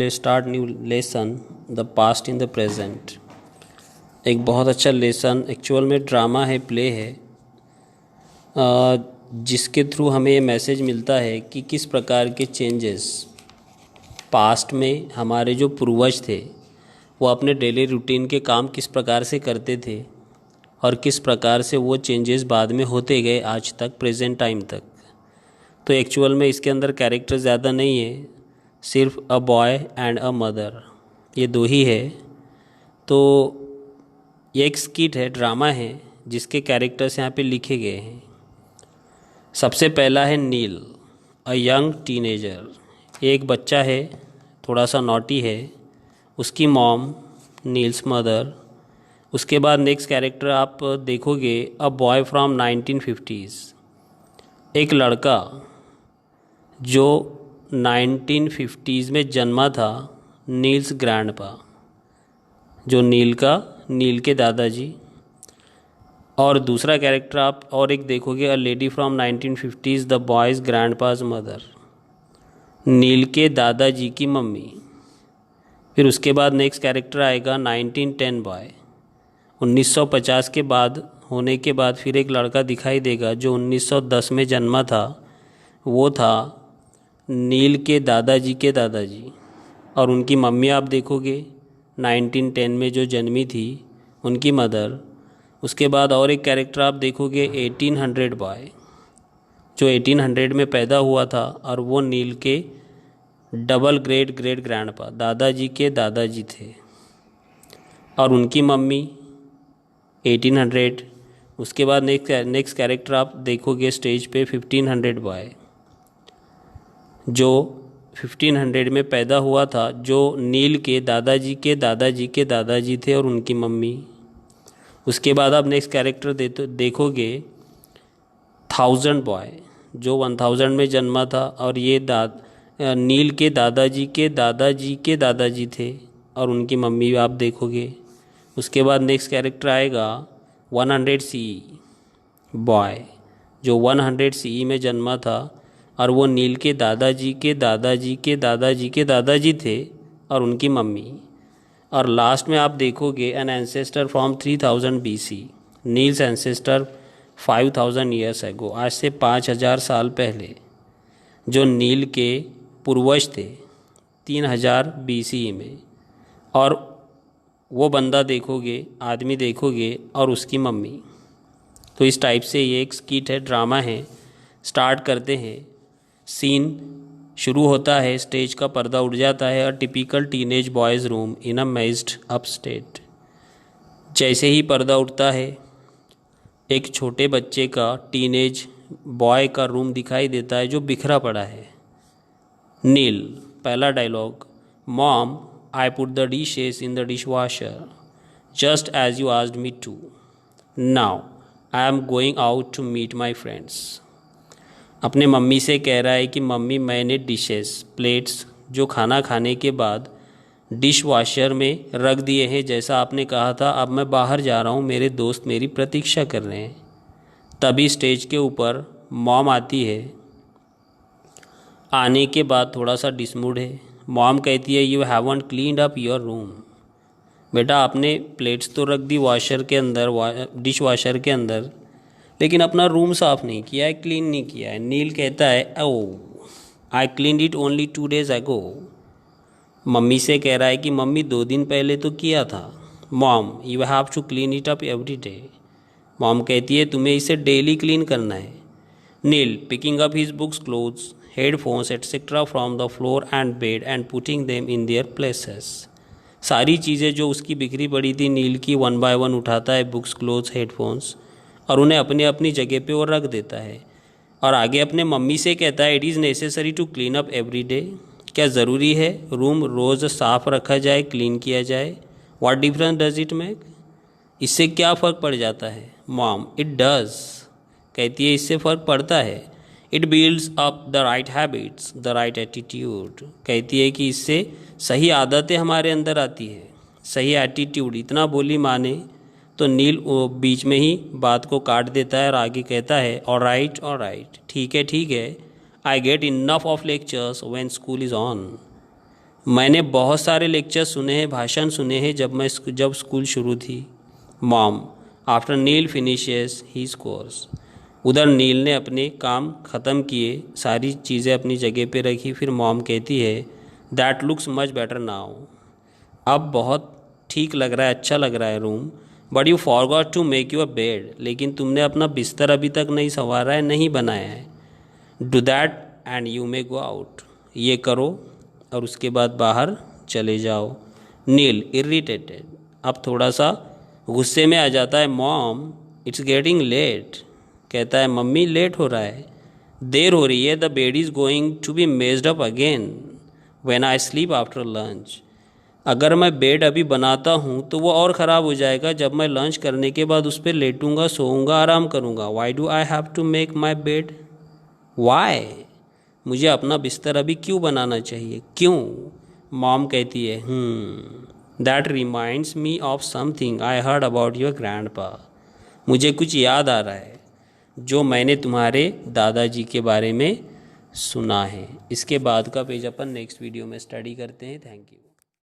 Start new lesson the past in the present. एक बहुत अच्छा लेसन एक्चुअल में ड्रामा है, प्ले है, जिसके थ्रू हमें ये मैसेज मिलता है कि किस प्रकार के चेंजेस पास्ट में हमारे जो पूर्वज थे वो अपने डेली रूटीन के काम किस प्रकार से करते थे और किस प्रकार से वो चेंजेस बाद में होते गए आज तक, प्रेजेंट टाइम तक। तो एक्चुअल में इसके अंदर कैरेक्टर ज़्यादा नहीं है, सिर्फ a boy and a mother, ये दो ही है। तो ये एक स्किट है, ड्रामा है, जिसके कैरेक्टर्स यहाँ पे लिखे गए हैं। सबसे पहला है नील, अ यंग टीनेजर। एक बच्चा है, थोड़ा सा नॉटी है, उसकी मॉम नील्स मदर। उसके बाद नेक्स्ट कैरेक्टर आप देखोगे, अ बॉय फ्रॉम 1950s, एक लड़का जो 1950s में जन्मा था, नील्स ग्रैंडपा, जो नील के दादाजी। और दूसरा कैरेक्टर आप और एक देखोगे, a lady from 1950s, the boy's grandpa's mother, Neel के दादाजी की मम्मी। फिर उसके बाद नेक्स्ट कैरेक्टर आएगा 1910 बॉय। 1950 के बाद होने के बाद फिर एक लड़का दिखाई देगा जो 1910 में जन्मा था, वो था नील के दादाजी और उनकी मम्मी आप देखोगे 1910 में जो जन्मी थी, उनकी मदर। उसके बाद और एक कैरेक्टर आप देखोगे 1800 बॉय, जो 1800 में पैदा हुआ था और वो नील के डबल ग्रेट ग्रैंडपा, दादाजी के दादाजी थे, और उनकी मम्मी 1800। उसके बाद नेक्स्ट कैरेक्टर आप देखोगे स्टेज पे 1500 बॉय, जो 1500 में पैदा हुआ था, जो नील के दादाजी थे और उनकी मम्मी। उसके बाद आप नेक्स्ट कैरेक्टर देखोगे 1000 बॉय, जो 1000 में जन्मा था और ये नील के दादाजी थे और उनकी मम्मी आप देखोगे। उसके बाद नेक्स्ट कैरेक्टर आएगा 100 CE बॉय, जो 100 CE में जन्मा था और वो नील के दादाजी थे और उनकी मम्मी। और लास्ट में आप देखोगे N ancestor from 3000 BC, Niels ancestor 5000 years ago, आज से 5000 साल पहले, जो नील के पूर्वज थे 3000 BCE में। और वो बंदा देखोगे, आदमी देखोगे, और उसकी मम्मी। तो इस टाइप से ये एक स्किट है, ड्रामा है। स्टार्ट करते हैं, सीन शुरू होता है, स्टेज का पर्दा उड़ जाता है, a typical teenage boy's room in a messed up state. जैसे ही पर्दा उठता है, एक छोटे बच्चे का, टीनेज बॉय का रूम दिखाई देता है जो बिखरा पड़ा है। नील, पहला dialogue, mom I put the dishes in the dishwasher just as you asked me to, now I am going out to meet my friends. अपने मम्मी से कह रहा है कि मम्मी मैंने डिशेस, प्लेट्स जो खाना खाने के बाद डिश वॉशर में रख दिए हैं जैसा आपने कहा था, अब मैं बाहर जा रहा हूँ, मेरे दोस्त मेरी प्रतीक्षा कर रहे हैं। तभी स्टेज के ऊपर मॉम आती है। आने के बाद थोड़ा सा डिसमूड है। मॉम कहती है, you haven't cleaned up your room, बेटा आपने प्लेट्स तो रख दी वॉशर के अंदर, डिश वॉशर के अंदर, लेकिन अपना रूम साफ़ नहीं किया है, क्लीन नहीं किया है। नील कहता है, oh I cleaned it only 2 days ago। Mummy से कह रहा है कि मम्मी 2 दिन पहले तो किया था। Mom you have to clean it up every mom कहती है तुम्हें इसे डेली क्लीन करना है। Neel picking up his books, clothes, headphones etcetera from the floor and bed and putting them in their places. सारी चीज़ें जो उसकी बिखरी पड़ी थी नील की, 1 by 1 उठाता है, बुक्स, क्लोथ्स, हेडफोन्स, और उन्हें अपनी अपनी जगह पे वो रख देता है। और आगे अपने मम्मी से कहता है, it is necessary to clean up every day, क्या ज़रूरी है रूम रोज़ साफ़ रखा जाए, क्लीन किया जाए? What difference does it make, इससे क्या फ़र्क पड़ जाता है? मॉम इट डज़, कहती है इससे फ़र्क पड़ता है। It builds up the right habits, the right attitude, कहती है कि इससे सही आदतें हमारे अंदर आती है, सही एटीट्यूड। इतना बोली माने तो नील बीच में ही बात को काट देता है और आगे कहता है, ऑलराइट, ठीक है, I get enough of lectures when school is on. मैंने बहुत सारे लेक्चर सुने हैं, भाषण सुने हैं जब स्कूल शुरू थी। मॉम, आफ्टर नील फिनिशेस हीज कोर्स। उधर नील ने अपने काम ख़त्म किए, सारी चीज़ें अपनी जगह पे रखी। फिर मॉम कहती है that looks much better now. अब बहुत ठीक लग रहा है, अच्छा लग रहा है room. But you forgot to make your bed. लेकिन तुमने अपना बिस्तर अभी तक नहीं संवारा है, नहीं बनाया है। Do that and you may go out. ये करो और उसके बाद बाहर चले जाओ। नील इरिटेटेड, अब थोड़ा सा गुस्से में आ जाता है। Mom it's getting late. कहता है मम्मी लेट हो रहा है, देर हो रही है। The bed is going to be messed up again when I sleep after lunch. अगर मैं बेड अभी बनाता हूँ तो वो और ख़राब हो जाएगा जब मैं लंच करने के बाद उस पर लेटूंगा, सोऊंगा, आराम करूँगा। Why do I have to make my bed? Why? मुझे अपना बिस्तर अभी क्यों बनाना चाहिए, क्यों? मॉम कहती है that reminds me of something I heard about your grandpa. मुझे कुछ याद आ रहा है जो मैंने तुम्हारे दादाजी के बारे में सुना है। इसके बाद का पेज अपन नेक्स्ट वीडियो में स्टडी करते हैं। Thank you.